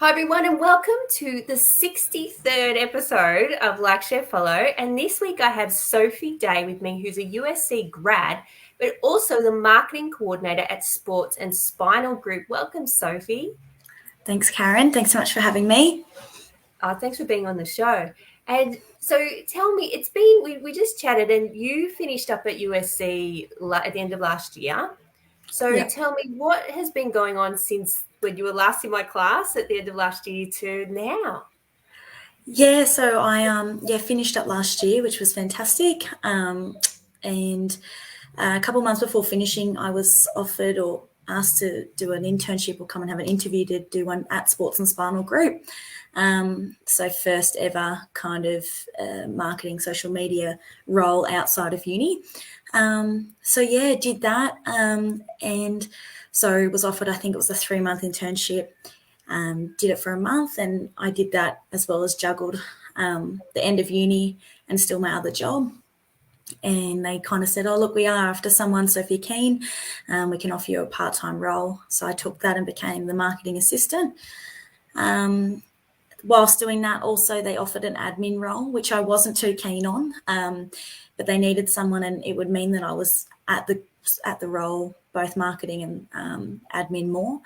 Hi everyone and welcome to the 63rd episode of Like, Share, Follow. And this week I have Sophie Day with me, who's a USC grad, but also the marketing coordinator at Sports and Spinal Group. Welcome, Sophie. Thanks, Karen. Thanks so much for having me. Thanks for being on the show. And so tell me, it's been, we just chatted and you finished up at USC at the end of last year. So tell me, what has been going on since when you were last in my class at the end of last year to now? Yeah, so I finished up last year, which was fantastic. And a couple of months before finishing, I was offered or asked to do an internship or come and have an interview to do one at Sports and Spinal Group. So first ever kind of marketing social media role outside of uni. Did that. And so was offered, I think it was a 3-month internship. Did it for a month, and I did that as well as juggled the end of uni and still my other job. And they kind of said, oh, look, we are after someone, so if you're keen, we can offer you a part-time role. So I took that and became the marketing assistant. Whilst doing that, also they offered an admin role, which I wasn't too keen on, but they needed someone, and it would mean that I was at the role, both marketing and admin more.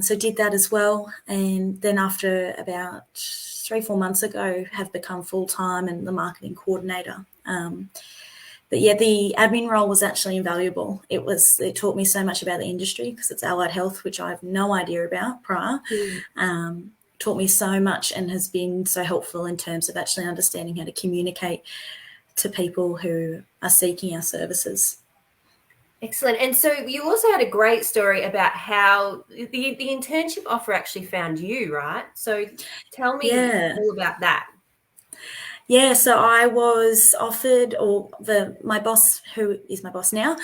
So did that as well, and then after about 3-4 months ago have become full-time and the marketing coordinator. But yeah, the admin role was actually invaluable. It taught me so much about the industry because it's allied health, which I have no idea about prior. Taught me so much and has been so helpful in terms of actually understanding how to communicate to people who are seeking our services. Excellent. And so you also had a great story about how the internship offer actually found you, right? So tell me all about that. Yeah, so I was offered, or my boss, who is my boss now,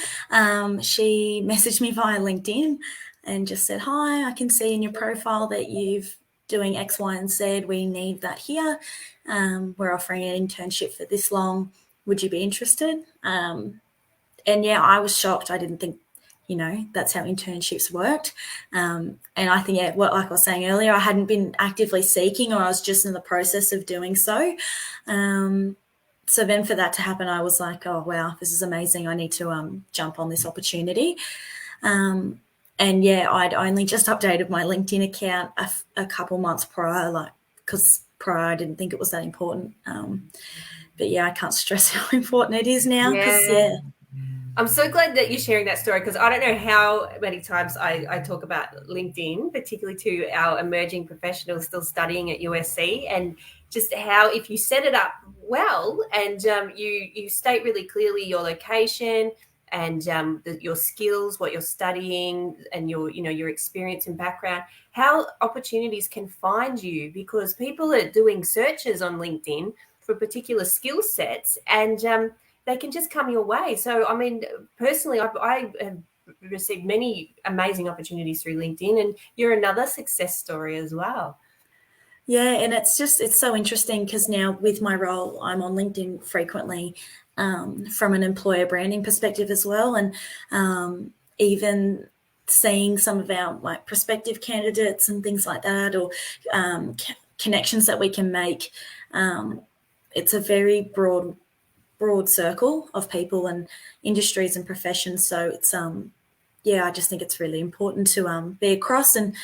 she messaged me via LinkedIn and just said, hi, I can see in your profile that you've doing X, Y, and Z. We need that here. We're offering an internship for this long. Would you be interested? And yeah, I was shocked. I didn't think, that's how internships worked. And I think, like I was saying earlier, I hadn't been actively seeking, or I was just in the process of doing so. So then for that to happen, I was like, oh, wow, this is amazing. I need to jump on this opportunity. And yeah, I'd only just updated my LinkedIn account a couple months prior, because prior I didn't think it was that important. But yeah, I can't stress how important it is now. I'm so glad that you're sharing that story, because I don't know how many times I talk about LinkedIn, particularly to our emerging professionals still studying at USC, and just how if you set it up well and you state really clearly your location and your skills, what you're studying, and your experience and background, how opportunities can find you, because people are doing searches on LinkedIn for particular skill sets, and they can just come your way. So, I mean, personally, I have received many amazing opportunities through LinkedIn, and you're another success story as well. Yeah, and it's so interesting because now with my role, I'm on LinkedIn frequently from an employer branding perspective as well, and even seeing some of our prospective candidates and things like that, or connections that we can make. It's a very broad circle of people and industries and professions. So it's I just think it's really important to be across, and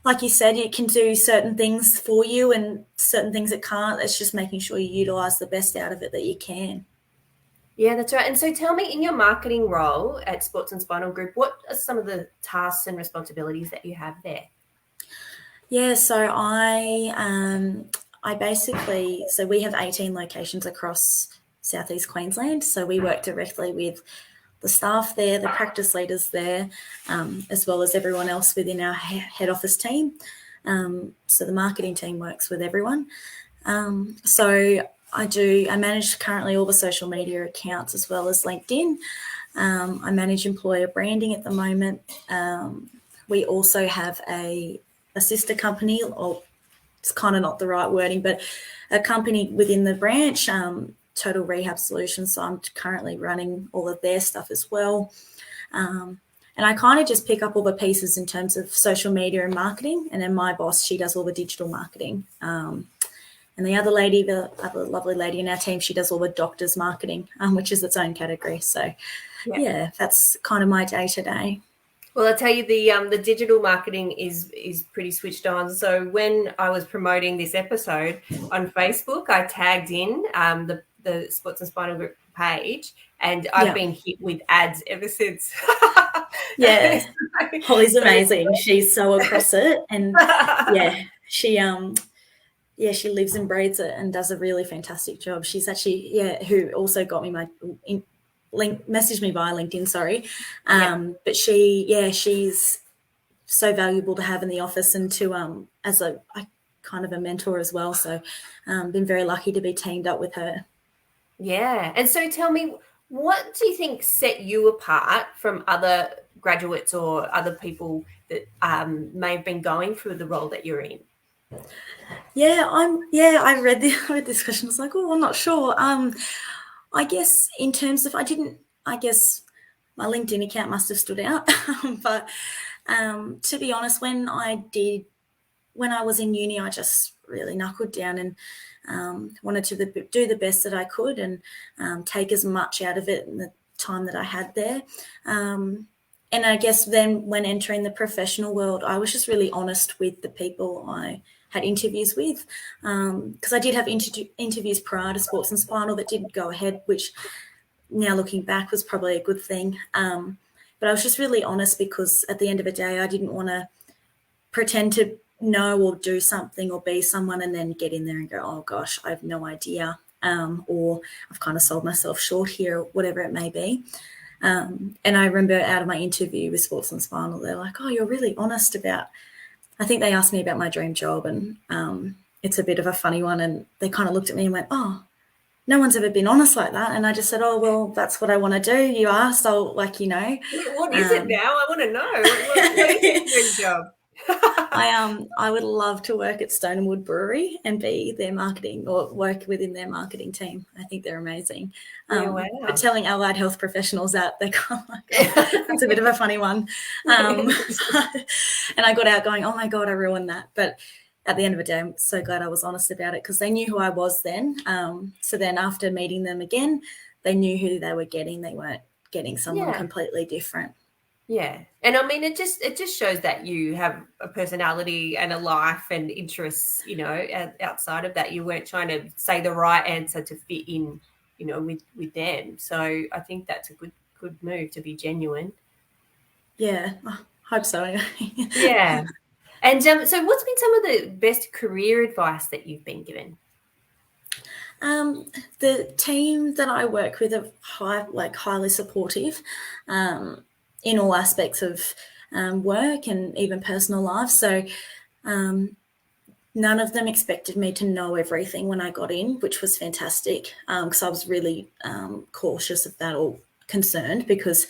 like you said, it can do certain things for you and certain things it can't. It's just making sure you utilize the best out of it that you can. Yeah, that's right. And so tell me, in your marketing role at Sports and Spinal Group, what are some of the tasks and responsibilities that you have there? Yeah, so I basically, so we have 18 locations across Southeast Queensland. So we work directly with the staff there, the practice leaders there, as well as everyone else within our head office team. So the marketing team works with everyone. So I manage currently all the social media accounts as well as LinkedIn. I manage employer branding at the moment. We also have a sister company, or it's kind of not the right wording, but a company within the branch, Total Rehab Solutions. So I'm currently running all of their stuff as well. And I kind of just pick up all the pieces in terms of social media and marketing. And then my boss, she does all the digital marketing. And the other lady, the other lovely lady in our team, she does all the doctor's marketing, which is its own category. So, yeah, that's kind of my day-to-day. Well, I'll tell you, the digital marketing is pretty switched on. So when I was promoting this episode on Facebook, I tagged in the Sports and Spinal Group page, and I've been hit with ads ever since. Yeah, Holly's amazing. She's so across it, and she she lives and breathes it and does a really fantastic job. She's actually who also got me my messaged me via LinkedIn, sorry. But she's so valuable to have in the office and to as a kind of a mentor as well. So been very lucky to be teamed up with her. Yeah. And so tell me, what do you think set you apart from other graduates or other people that may have been going through the role that you're in? I read this question. I was like, oh, I'm not sure. I guess in terms of, I guess my LinkedIn account must have stood out. But to be honest, when I was in uni, I just really knuckled down and wanted to do the best that I could and take as much out of it in the time that I had there. And I guess then when entering the professional world, I was just really honest with the people I had interviews with, because I did have interviews prior to Sports and Spinal that didn't go ahead, which now looking back was probably a good thing. But I was just really honest because at the end of the day, I didn't want to pretend to know or do something or be someone and then get in there and go, oh gosh, I have no idea, or I've kind of sold myself short here, or whatever it may be. And I remember out of my interview with Sports and Spinal, they're like, oh, you're really honest about, I think they asked me about my dream job, and it's a bit of a funny one, and they kind of looked at me and went, oh, no one's ever been honest like that. And I just said, oh, well, that's what I want to do. You asked, I'll what is it now? I want to know. What is your dream job? I would love to work at Stone and Wood Brewery and be their marketing or work within their marketing team. I think they're amazing. Wow. But telling allied health professionals that, they're kind of like, oh, that's a bit of a funny one. And I got out going, oh my God, I ruined that. But at the end of the day, I'm so glad I was honest about it because they knew who I was then. So then after meeting them again, they knew who they were getting. They weren't getting someone completely different. Yeah. And I mean, it just shows that you have a personality and a life and interests, outside of that. You weren't trying to say the right answer to fit in, with them. So I think that's a good move to be genuine. Yeah, I hope so. Yeah. And so what's been some of the best career advice that you've been given? The team that I work with are highly supportive in all aspects of work and even personal life. So none of them expected me to know everything when I got in, which was fantastic because I was really cautious of that or concerned because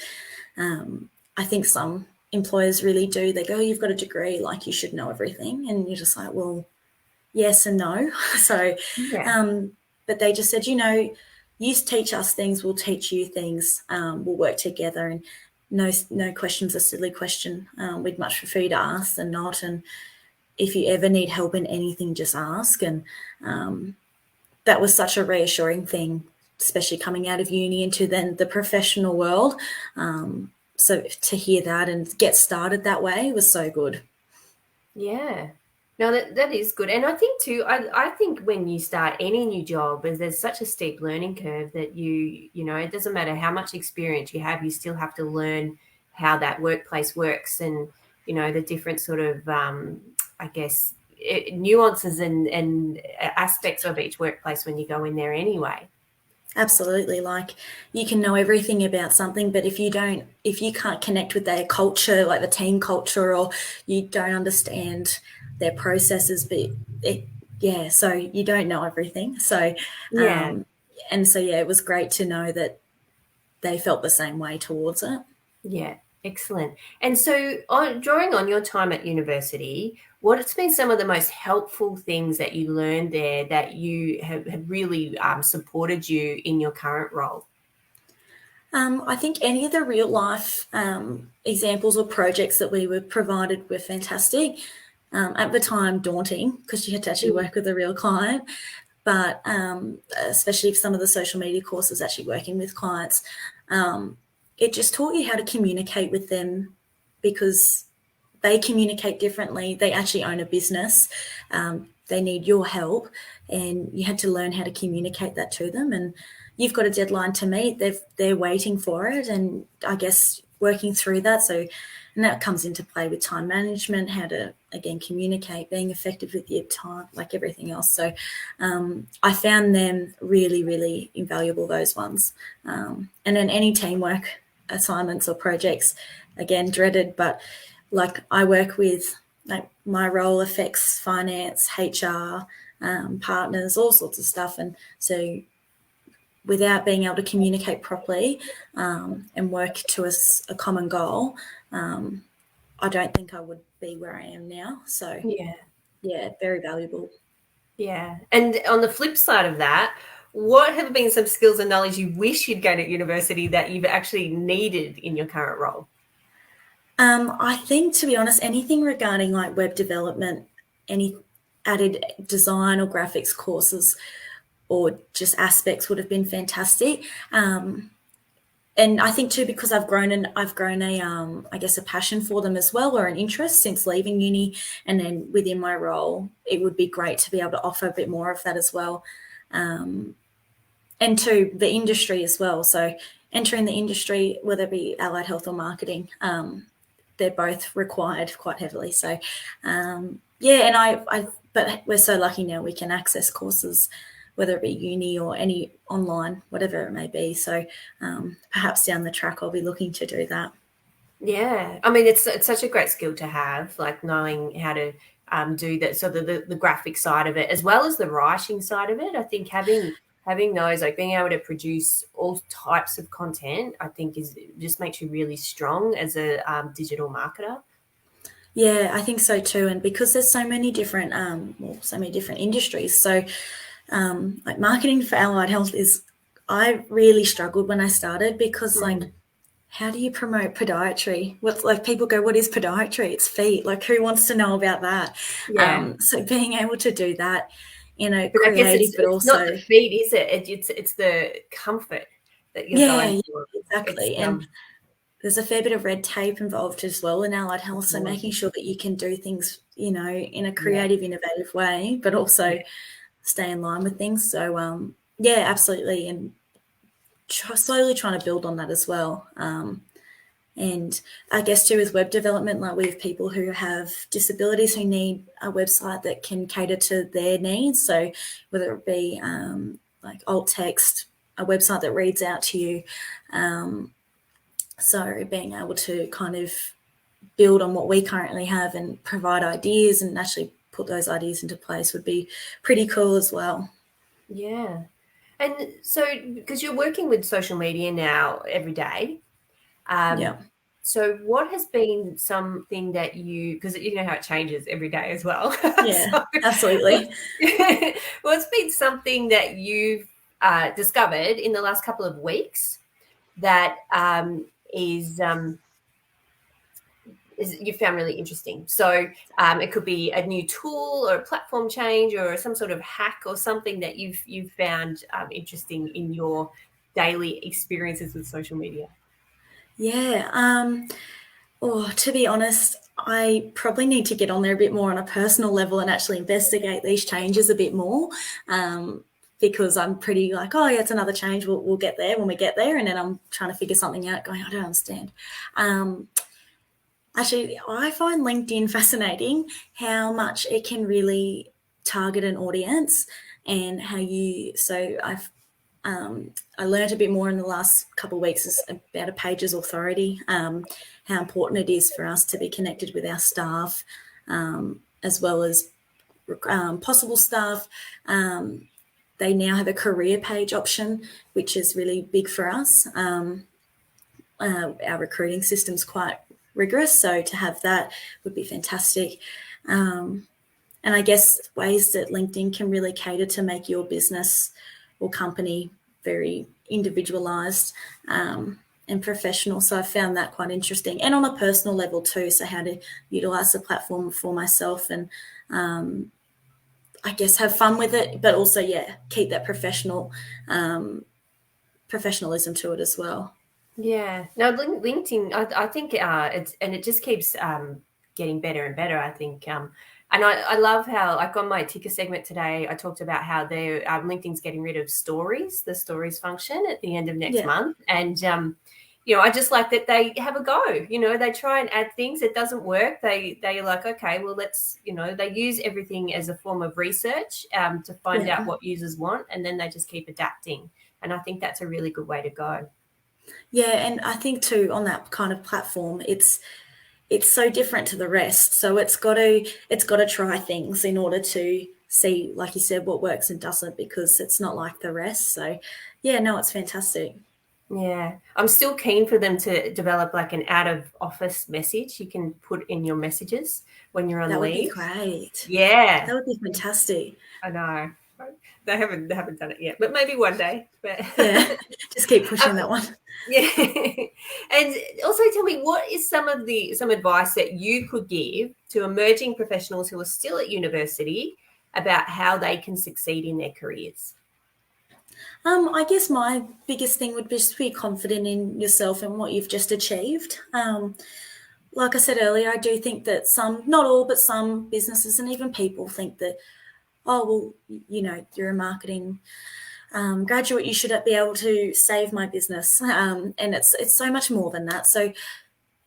I think some employers really do. They go, you've got a degree, like you should know everything. And you're just like, well, yes and no. So, but they just said, you teach us things, we'll teach you things, we'll work together, and no question's a silly question. We'd much prefer you to ask than not. And if you ever need help in anything, just ask. And that was such a reassuring thing, especially coming out of uni into then the professional world. So to hear that and get started that way was so good. Yeah. No, that is good. And I think too, I think when you start any new job, there's such a steep learning curve that it doesn't matter how much experience you have, you still have to learn how that workplace works and, the different sort of, nuances and aspects of each workplace when you go in there anyway. Absolutely. Like you can know everything about something, but if you can't connect with their culture, like the team culture, or you don't understand their processes, so you don't know everything. So, it was great to know that they felt the same way towards it. Yeah. Excellent. And so drawing on your time at university, what's been some of the most helpful things that you learned there that you have really supported you in your current role? I think any of the real life examples or projects that we were provided were fantastic. At the time, daunting because you had to actually work with a real client, but especially if some of the social media courses actually working with clients, it just taught you how to communicate with them because they communicate differently. They actually own a business. They need your help, and you had to learn how to communicate that to them. And you've got a deadline to meet. They're waiting for it, and I guess working through that. So, and that comes into play with time management, how to again communicate, being effective with your time, like everything else. So, I found them really, really invaluable. Those ones, and then any teamwork assignments or projects, again dreaded, but like I work with, like my role affects finance, HR, partners, all sorts of stuff. And so without being able to communicate properly and work to a common goal, I don't think I would be where I am now. So yeah, very valuable. Yeah. And on the flip side of that, what have been some skills and knowledge you wish you'd gained at university that you've actually needed in your current role? I think, to be honest, anything regarding like web development, any added design or graphics courses or just aspects would have been fantastic. And I think too, because I've grown a, I guess, a passion for them as well, or an interest since leaving uni. And then within my role, it would be great to be able to offer a bit more of that as well. And to the industry as well. So entering the industry, whether it be allied health or marketing, they're both required quite heavily. So, yeah, and but we're so lucky now we can access courses, whether it be uni or any online, whatever it may be. So perhaps down the track, I'll be looking to do that. Yeah. I mean, it's such a great skill to have, like knowing how to do that. So the graphic side of it, as well as the writing side of it, I think having those, like being able to produce all types of content, I think just makes you really strong as a digital marketer. Yeah, I think so too. And because there's so many different, so many different industries. So like marketing for allied health I really struggled when I started because like, how do you promote podiatry? What's like people go, what is podiatry? It's feet. Like who wants to know about that? Yeah. So being able to do that, But I guess creative, but it's not also the feed, is it? It's the comfort that you're going yeah, for. It's exactly. And there's a fair bit of red tape involved as well in allied health. So making sure that you can do things, in a creative, innovative way, but also stay in line with things. So yeah, absolutely. And slowly trying to build on that as well. And I guess too with web development, like we have people who have disabilities who need a website that can cater to their needs. So whether it be like alt text, a website that reads out to you. So being able to kind of build on what we currently have and provide ideas and actually put those ideas into place would be pretty cool as well. Yeah. And so, because you're working with social media now every day, Yeah. so what has been something that because you know how it changes every day as well. Yeah, So absolutely. what's been something that you've discovered in the last couple of weeks that is you found really interesting? So it could be a new tool or a platform change or some sort of hack or something that you've found interesting in your daily experiences with social media. Yeah. To be honest, I probably need to get on there a bit more on a personal level and actually investigate these changes a bit more. Because I'm pretty like, oh yeah, it's another change. We'll get there when we get there, and then I'm trying to figure something out. Going, I don't understand. Actually, I find LinkedIn fascinating. How much it can really target an audience, and how you. So I learned a bit more in the last couple of weeks about a page's authority, how important it is for us to be connected with our staff, as well as possible staff. They now have a career page option, which is really big for us. Our recruiting system's quite rigorous, so to have that would be fantastic. And I guess ways that LinkedIn can really cater to make your business or company very individualized. and professional. So I found that quite interesting, and on a personal level too. So how to utilize the platform for myself and I guess have fun with it, but also keep that professionalism to it as well. Yeah. No, LinkedIn, I think it just keeps getting better and better, I think. And I love how, like on my ticker segment today, I talked about how LinkedIn's getting rid of the stories function at the end of next month. And, I just like that they have a go, they try and add things. It doesn't work. They're like, okay, well, let's, they use everything as a form of research to find out what users want. And then they just keep adapting. And I think that's a really good way to go. Yeah, and I think too on that kind of platform, it's so different to the rest. So it's got to try things in order to see, like you said, what works and doesn't, because it's not like the rest. So yeah, no, it's fantastic. Yeah, I'm still keen for them to develop like an out of office message you can put in your messages when you're on That would leave. be great. Yeah, That would be fantastic. I know. They haven't done it yet, but maybe one day. But Yeah, just keep pushing that one. Yeah. And also tell me, what is some advice that you could give to emerging professionals who are still at university about how they can succeed in their careers? I guess my biggest thing would be just be confident in yourself and what you've just achieved. Like I said earlier, I do think that not all, but some businesses and even people think that, oh, well, you're a marketing graduate, you should be able to save my business. And it's so much more than that. So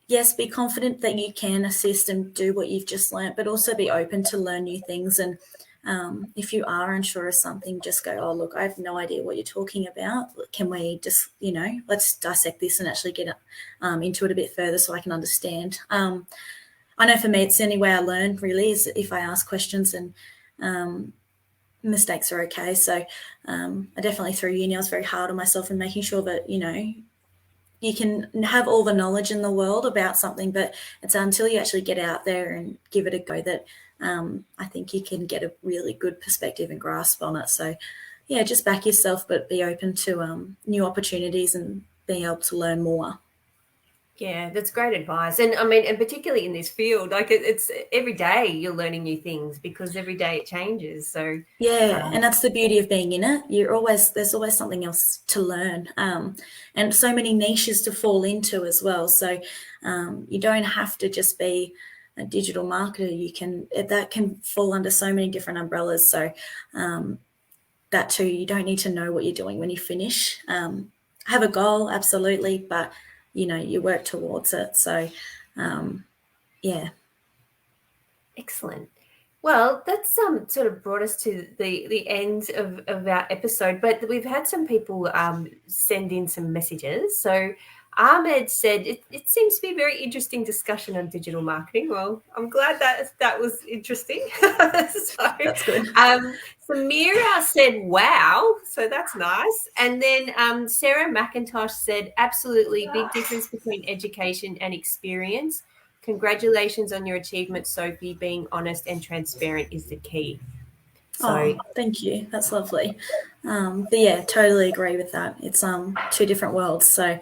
yes, be confident that you can assist and do what you've just learnt, but also be open to learn new things. And if you are unsure of something, just go, oh, look, I have no idea what you're talking about. Can we just, let's dissect this and actually get into it a bit further so I can understand. I know for me, it's the only way I learn really is if I ask questions, and mistakes are okay. So I definitely through uni, I was very hard on myself and making sure that, you can have all the knowledge in the world about something, but it's until you actually get out there and give it a go that I think you can get a really good perspective and grasp on it. So yeah, just back yourself, but be open to new opportunities and being able to learn more. Yeah, that's great advice. And I mean, and particularly in this field, like it's every day you're learning new things because every day it changes. So and that's the beauty of being in it. There's always something else to learn, and so many niches to fall into as well. So you don't have to just be a digital marketer. That can fall under so many different umbrellas. So that too, you don't need to know what you're doing when you finish. Have a goal, absolutely, but you work towards it. So yeah. Excellent. Well, that's sort of brought us to the end of our episode, but we've had some people send in some messages. So Ahmed said it seems to be a very interesting discussion on digital marketing. Well, I'm glad that was interesting. So, That's good. Samira said, wow. So that's nice. And then Sarah McIntosh said, absolutely, big difference between education and experience. Congratulations on your achievement, Sophie. Being honest and transparent is the key. So, thank you. That's lovely. But yeah, totally agree with that. It's two different worlds. So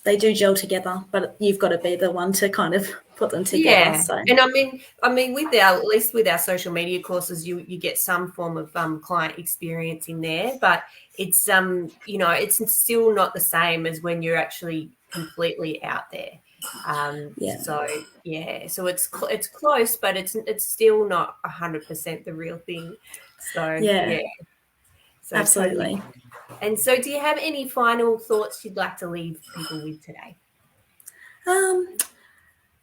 they do gel together, but you've got to be the one to kind of put them together. Yeah. So. And I mean, at least with our social media courses, you get some form of client experience in there, but it's it's still not the same as when you're actually completely out there. So it's close, but it's still not 100% the real thing. So so absolutely. Totally. And so, do you have any final thoughts you'd like to leave people with today?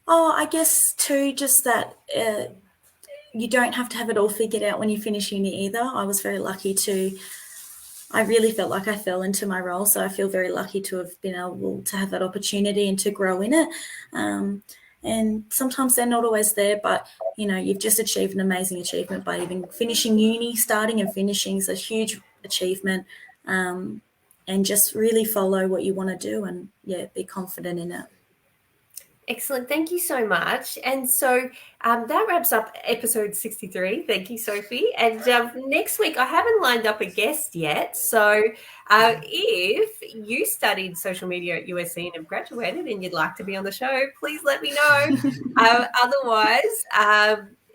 I guess too, just that you don't have to have it all figured out when you finish uni either. I was very lucky I really felt like I fell into my role. So I feel very lucky to have been able to have that opportunity and to grow in it. And sometimes they're not always there, but, you've just achieved an amazing achievement by even finishing uni. Starting and finishing is a huge achievement. And just really follow what you want to do and, be confident in it. Excellent. Thank you so much. And so that wraps up episode 63. Thank you, Sophie. And next week, I haven't lined up a guest yet. So if you studied social media at USC and have graduated and you'd like to be on the show, please let me know. Otherwise,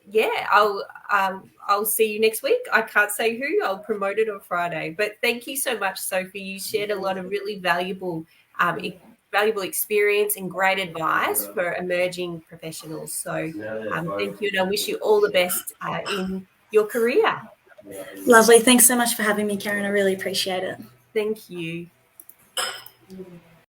yeah, I'll see you next week. I can't say who. I'll promote it on Friday. But thank you so much, Sophie. You shared a lot of really valuable experience and great advice for emerging professionals. So thank you, and I wish you all the best in your career. Lovely. Thanks so much for having me, Karen. I really appreciate it. Thank you.